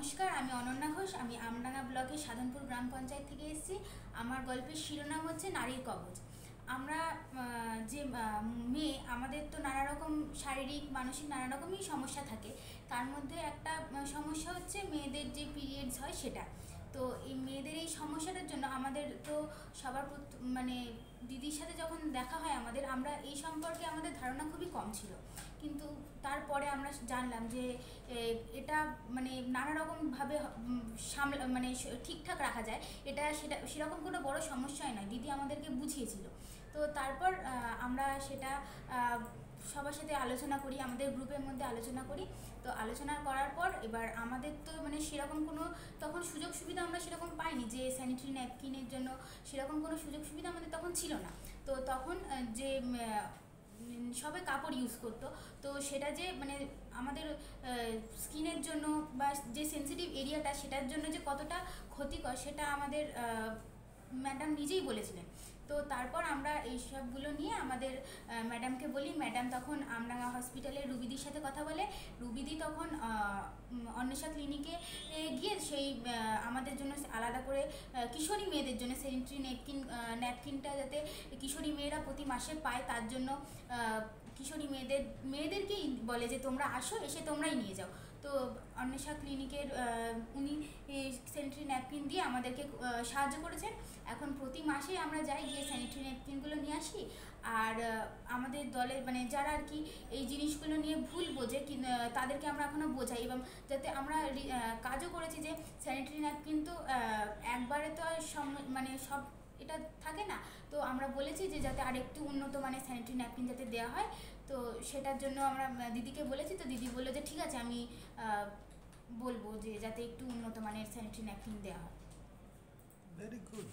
নমস্কার, আমি অনন্যা ঘোষ। আমি আমডাঙ্গা ব্লকের সাধনপুর গ্রাম পঞ্চায়েত থেকে এসেছি। আমার গল্পের শিরোনাম হচ্ছে নারীর কবচ। আমরা যে মেয়ে, আমাদের তো নানা রকম শারীরিক মানসিক নানা রকমই সমস্যা থাকে। তার মধ্যে একটা সমস্যা হচ্ছে মেয়েদের যে পিরিয়ডস হয় সেটা। তো এই মেয়েদের এই সমস্যাটার জন্য আমাদের তো সবার মানে দিদির সাথে যখন দেখা হয় আমরা এই সম্পর্কে আমাদের ধারণা খুবই কম ছিল। কিন্তু তারপরে আমরা জানলাম যে এটা মানে নানা রকমভাবে মানে ঠিকঠাক রাখা যায়। সেটা সেরকম কোনো বড় সমস্যাই নয়, দিদি আমাদেরকে বুঝিয়েছিল। তো তারপর আমরা সেটা সবার সাথে আলোচনা করি, আমাদের গ্রুপের মধ্যে আলোচনা করি। তো আলোচনা করার পর এবার আমাদের তো মানে সেরকম কোনো তখন সুযোগ সুবিধা আমরা সেরকম পাইনি, যে স্যানিটারি ন্যাপকিনের জন্য সেরকম কোনো সুযোগ সুবিধা আমাদের তখন ছিল না। তো তখন যে সবাই কাপড় ইউজ করতো, তো সেটা যে মানে আমাদের স্কিনের জন্য বা যে সেন্সিটিভ এরিয়াটা সেটার জন্য যে কতটা ক্ষতিকর সেটা আমাদের ম্যাডাম নিজেই বলেছিলেন। তো তারপর আমরা এই সবগুলো নিয়ে আমাদের ম্যাডামকে বলি। ম্যাডাম তখন আমডাঙ্গা হসপিটালে রুবিদির সাথে কথা বলে। রুবিদি তখন অন্বেষা ক্লিনিকে গিয়ে সেই আমাদের জন্য আলাদা করে কিশোরী মেয়েদের জন্য স্যানিটারি ন্যাপকিনটা যাতে কিশোরী মেয়েরা প্রতি মাসে পায়, তার জন্য কিশোরী মেয়েদেরকেই বলে যে তোমরা আসো, এসে তোমরাই নিয়ে যাও। তো অন্বেষা ক্লিনিকের উনি স্যানিটারি ন্যাপকিন দিয়ে আমাদেরকে সাহায্য করেছেন। এখন প্রতি মাসেই আমরা যাই, গিয়ে স্যানিটারি ন্যাপকিনগুলো নিয়ে আসি। আর আমাদের দলে মানে যারা আর কি এই জিনিসগুলো নিয়ে ভুল বোঝে, তাদেরকে আমরা এখনও বোঝাই। এবং যাতে আমরা কাজও করেছি যে স্যানিটারি ন্যাপকিন তো একবারে তো আর মানে সব এটা থাকে না। তো আমরা বলেছি যে যাতে আরেকটু উন্নত মানের স্যানিটারি ন্যাপকিন যাতে দেওয়া হয়। তো সেটার জন্য আমরা দিদিকে বলেছি। তো দিদি বললো যে ঠিক আছে, আমি বলবো যে যাতে একটু উন্নত মানের স্যানিটারি ন্যাপকিন দেওয়া হয়। Very good.